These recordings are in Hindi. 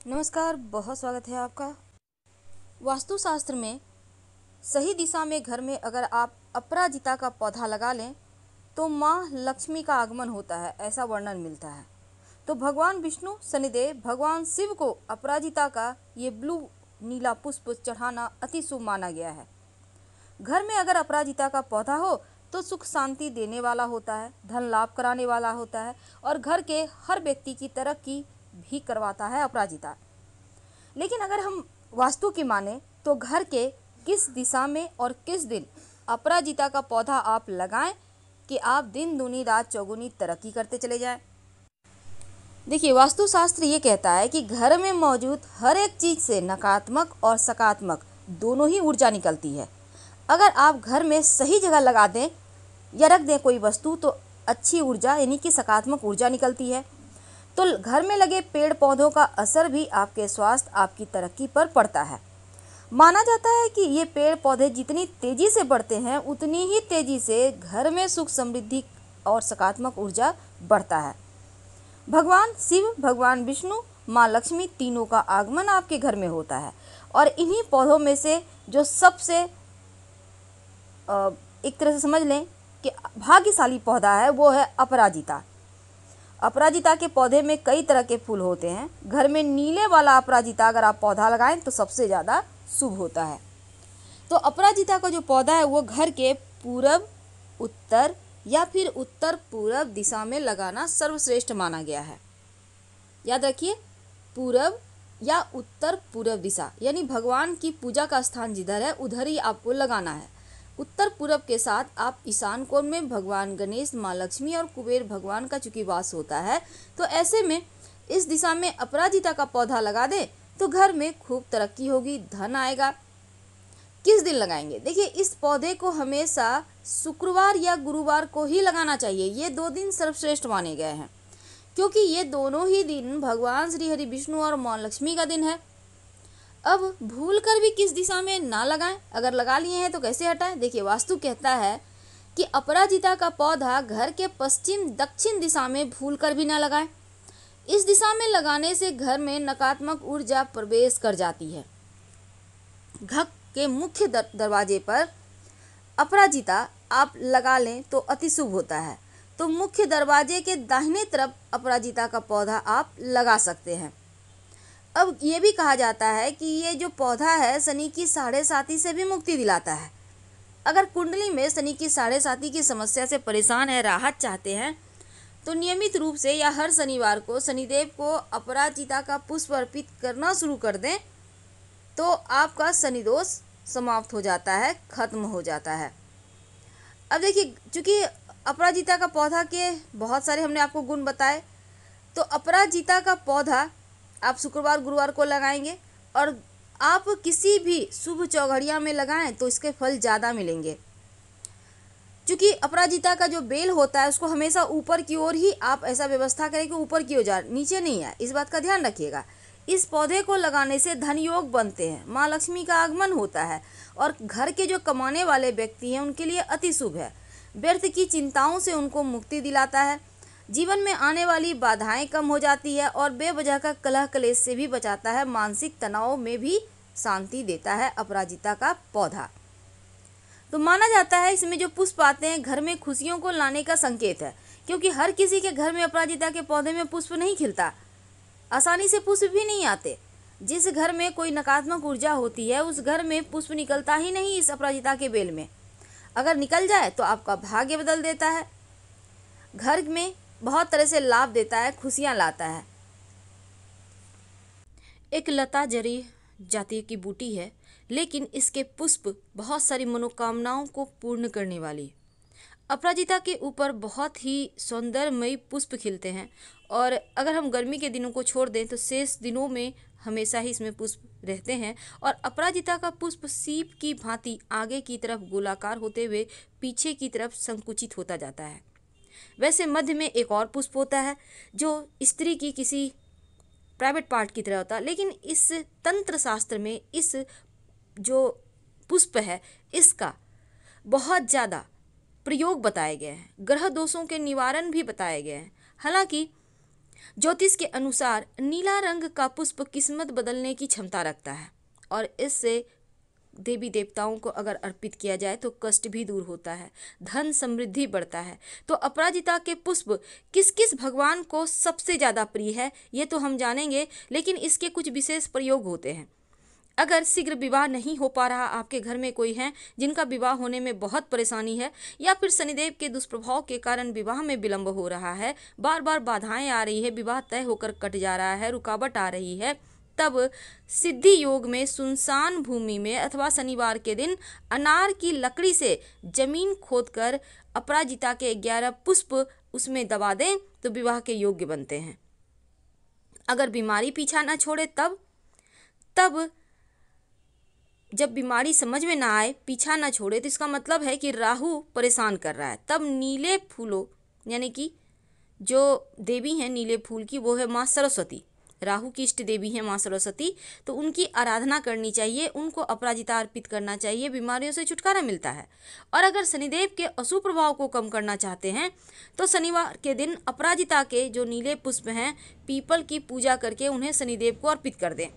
नमस्कार, बहुत स्वागत है आपका। वास्तुशास्त्र में सही दिशा में घर में अगर आप अपराजिता का पौधा लगा लें तो माँ लक्ष्मी का आगमन होता है, ऐसा वर्णन मिलता है। तो भगवान विष्णु, शनिदेव, भगवान शिव को अपराजिता का ये ब्लू नीला पुष्प चढ़ाना अति शुभ माना गया है। घर में अगर अपराजिता का पौधा हो तो सुख शांति देने वाला होता है, धन लाभ कराने वाला होता है और घर के हर व्यक्ति की तरक्की भी करवाता है अपराजिता। लेकिन अगर हम वास्तु की माने तो घर के किस दिशा में और किस दिन अपराजिता का पौधा आप लगाएं कि आप दिन दूनी रात चौगुनी तरक्की करते चले जाएं। देखिए, वास्तुशास्त्र ये कहता है कि घर में मौजूद हर एक चीज से नकारात्मक और सकारात्मक दोनों ही ऊर्जा निकलती है। अगर आप घर में सही जगह लगा दें या रख दें कोई वस्तु तो अच्छी ऊर्जा यानी कि सकारात्मक ऊर्जा निकलती है। तो घर में लगे पेड़ पौधों का असर भी आपके स्वास्थ्य, आपकी तरक्की पर पड़ता है। माना जाता है कि ये पेड़ पौधे जितनी तेजी से बढ़ते हैं उतनी ही तेजी से घर में सुख समृद्धि और सकारात्मक ऊर्जा बढ़ता है। भगवान शिव, भगवान विष्णु, माँ लक्ष्मी तीनों का आगमन आपके घर में होता है और इन्हीं पौधों में से जो सबसे एक तरह से समझ लें कि भाग्यशाली पौधा है वो है अपराजिता। अपराजिता के पौधे में कई तरह के फूल होते हैं। घर में नीले वाला अपराजिता अगर आप पौधा लगाएं तो सबसे ज़्यादा शुभ होता है। तो अपराजिता का जो पौधा है वो घर के पूरब, उत्तर या फिर उत्तर पूरब दिशा में लगाना सर्वश्रेष्ठ माना गया है। याद रखिए, पूरब या उत्तर पूरब दिशा यानी भगवान की पूजा का स्थान जिधर है उधर ही आपको लगाना है। उत्तर पूरब के साथ आप ईशान कोण में भगवान गणेश, माँ लक्ष्मी और कुबेर भगवान का चूंकि वास होता है तो ऐसे में इस दिशा में अपराजिता का पौधा लगा दें तो घर में खूब तरक्की होगी, धन आएगा। किस दिन लगाएंगे? देखिए, इस पौधे को हमेशा शुक्रवार या गुरुवार को ही लगाना चाहिए। ये 2 दिन सर्वश्रेष्ठ माने गए हैं क्योंकि ये दोनों ही दिन भगवान श्री हरि विष्णु और माँ लक्ष्मी का दिन है। अब भूल कर भी किस दिशा में ना लगाएं, अगर लगा लिए हैं तो कैसे हटाएं? देखिए, वास्तु कहता है कि अपराजिता का पौधा घर के पश्चिम दक्षिण दिशा में भूल कर भी ना लगाएं। इस दिशा में लगाने से घर में नकारात्मक ऊर्जा प्रवेश कर जाती है। घर के मुख्य दरवाजे पर अपराजिता आप लगा लें तो अति शुभ होता है। तो मुख्य दरवाजे के दाहिने तरफ अपराजिता का पौधा आप लगा सकते हैं। अब ये भी कहा जाता है कि ये जो पौधा है शनि की 7.5 से भी मुक्ति दिलाता है। अगर कुंडली में शनि की 7.5 की समस्या से परेशान है, राहत चाहते हैं तो नियमित रूप से या हर शनिवार को शनिदेव को अपराजिता का पुष्प अर्पित करना शुरू कर दें तो आपका शनि दोष समाप्त हो जाता है, खत्म हो जाता है। अब देखिए, चूंकि अपराजिता का पौधा के बहुत सारे हमने आपको गुण बताए, तो अपराजिता का पौधा आप शुक्रवार गुरुवार को लगाएंगे और आप किसी भी शुभ चौघड़िया में लगाएं तो इसके फल ज़्यादा मिलेंगे। क्योंकि अपराजिता का जो बेल होता है उसको हमेशा ऊपर की ओर ही आप ऐसा व्यवस्था करें कि ऊपर की ओर जाए, नीचे नहीं आए, इस बात का ध्यान रखिएगा। इस पौधे को लगाने से धन योग बनते हैं, माँ लक्ष्मी का आगमन होता है और घर के जो कमाने वाले व्यक्ति हैं उनके लिए अति शुभ है। व्यर्थ की चिंताओं से उनको मुक्ति दिलाता है, जीवन में आने वाली बाधाएं कम हो जाती है और बेवजह का कलह कलेश से भी बचाता है। मानसिक तनाव में भी शांति देता है अपराजिता का पौधा। तो माना जाता है इसमें जो पुष्प आते हैं घर में खुशियों को लाने का संकेत है, क्योंकि हर किसी के घर में अपराजिता के पौधे में पुष्प नहीं खिलता, आसानी से पुष्प भी नहीं आते। जिस घर में कोई नकारात्मक ऊर्जा होती है उस घर में पुष्प निकलता ही नहीं। इस अपराजिता के बेल में अगर निकल जाए तो आपका भाग्य बदल देता है, घर में बहुत तरह से लाभ देता है, खुशियां लाता है। एक लता जरी जाति की बूटी है, लेकिन इसके पुष्प बहुत सारी मनोकामनाओं को पूर्ण करने वाली। अपराजिता के ऊपर बहुत ही सौंदर्यमयी पुष्प खिलते हैं और अगर हम गर्मी के दिनों को छोड़ दें तो शेष दिनों में हमेशा ही इसमें पुष्प रहते हैं। और अपराजिता का पुष्प सीप की भांति आगे की तरफ गोलाकार होते हुए पीछे की तरफ संकुचित होता जाता है। वैसे मध्य में एक और पुष्प होता है जो स्त्री की किसी प्राइवेट पार्ट की तरह होता है, लेकिन इस तंत्र शास्त्र में इस जो पुष्प है इसका बहुत ज़्यादा प्रयोग बताए गए हैं, ग्रह दोषों के निवारण भी बताए गए हैं। हालांकि ज्योतिष के अनुसार नीला रंग का पुष्प किस्मत बदलने की क्षमता रखता है और इससे देवी देवताओं को अगर अर्पित किया जाए तो कष्ट भी दूर होता है, धन समृद्धि बढ़ता है। तो अपराजिता के पुष्प किस किस भगवान को सबसे ज़्यादा प्रिय है ये तो हम जानेंगे, लेकिन इसके कुछ विशेष प्रयोग होते हैं। अगर शीघ्र विवाह नहीं हो पा रहा, आपके घर में कोई है जिनका विवाह होने में बहुत परेशानी है, या फिर शनिदेव के दुष्प्रभाव के कारण विवाह में विलंब हो रहा है, बार बार बाधाएं आ रही है, विवाह तय होकर कट जा रहा है, रुकावट आ रही है, तब सिद्धि योग में सुनसान भूमि में अथवा शनिवार के दिन अनार की लकड़ी से जमीन खोदकर अपराजिता के 11 पुष्प उसमें दबा दें तो विवाह के योग्य बनते हैं। अगर बीमारी पीछा न छोड़े तब जब बीमारी समझ में ना आए, पीछा ना छोड़े, तो इसका मतलब है कि राहु परेशान कर रहा है, तब नीले फूलों यानी कि जो देवी हैं नीले फूल की वो है माँ सरस्वती, राहु की इष्ट देवी है माँ सरस्वती, तो उनकी आराधना करनी चाहिए, उनको अपराजिता अर्पित करना चाहिए, बीमारियों से छुटकारा मिलता है। और अगर शनिदेव के अशुभ प्रभाव को कम करना चाहते हैं तो शनिवार के दिन अपराजिता के जो नीले पुष्प हैं पीपल की पूजा करके उन्हें शनिदेव को अर्पित कर दें।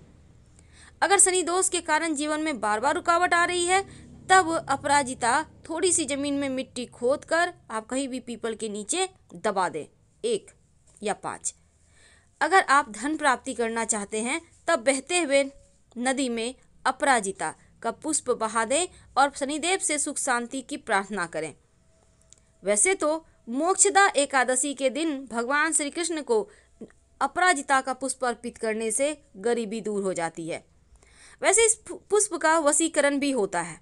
अगर शनि दोष के कारण जीवन में बार बार रुकावट आ रही है तब अपराजिता थोड़ी सी जमीन में मिट्टी खोद कर आप कहीं भी पीपल के नीचे दबा दें, 1 या 5। अगर आप धन प्राप्ति करना चाहते हैं तब बहते हुए नदी में अपराजिता का पुष्प बहा दें और शनिदेव से सुख शांति की प्रार्थना करें। वैसे तो मोक्षदा एकादशी के दिन भगवान श्री कृष्ण को अपराजिता का पुष्प अर्पित करने से गरीबी दूर हो जाती है। वैसे इस पुष्प का वशीकरण भी होता है।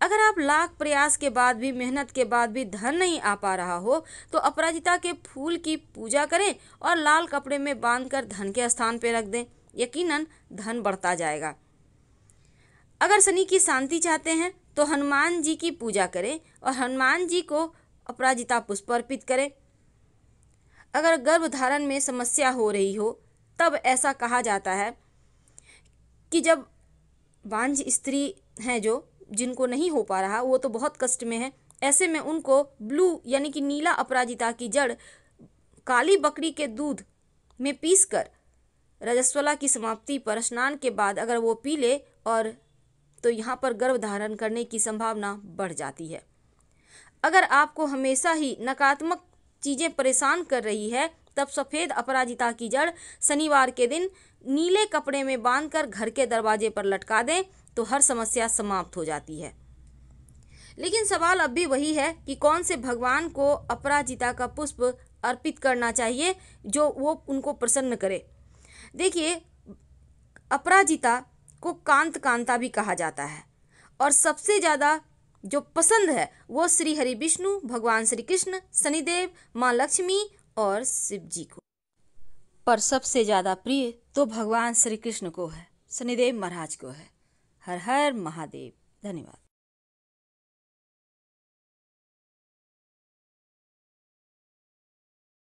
अगर आप लाख प्रयास के बाद भी, मेहनत के बाद भी धन नहीं आ पा रहा हो तो अपराजिता के फूल की पूजा करें और लाल कपड़े में बांधकर धन के स्थान पर रख दें, यकीनन धन बढ़ता जाएगा। अगर शनि की शांति चाहते हैं तो हनुमान जी की पूजा करें और हनुमान जी को अपराजिता पुष्प अर्पित करें। अगर गर्भधारण में समस्या हो रही हो तब ऐसा कहा जाता है कि जब बांझ स्त्री हैं जो जिनको नहीं हो पा रहा, वो तो बहुत कष्ट में है, ऐसे में उनको ब्लू यानी कि नीला अपराजिता की जड़ काली बकरी के दूध में पीसकर रजस्वला की समाप्ति पर स्नान के बाद अगर वो पी ले और तो यहाँ पर गर्भ धारण करने की संभावना बढ़ जाती है। अगर आपको हमेशा ही नकारात्मक चीज़ें परेशान कर रही है तब सफ़ेद अपराजिता की जड़ शनिवार के दिन नीले कपड़े में बांधकर घर के दरवाजे पर लटका दें तो हर समस्या समाप्त हो जाती है। लेकिन सवाल अब भी वही है कि कौन से भगवान को अपराजिता का पुष्प अर्पित करना चाहिए जो वो उनको प्रसन्न करे। देखिए, अपराजिता को कांत कांता भी कहा जाता है और सबसे ज़्यादा जो पसंद है वो श्री हरि विष्णु, भगवान श्री कृष्ण, शनिदेव, माँ लक्ष्मी और शिव जी को, पर सबसे ज़्यादा प्रिय तो भगवान श्री कृष्ण को है, शनिदेव महाराज को है। हर हर महादेव। धन्यवाद।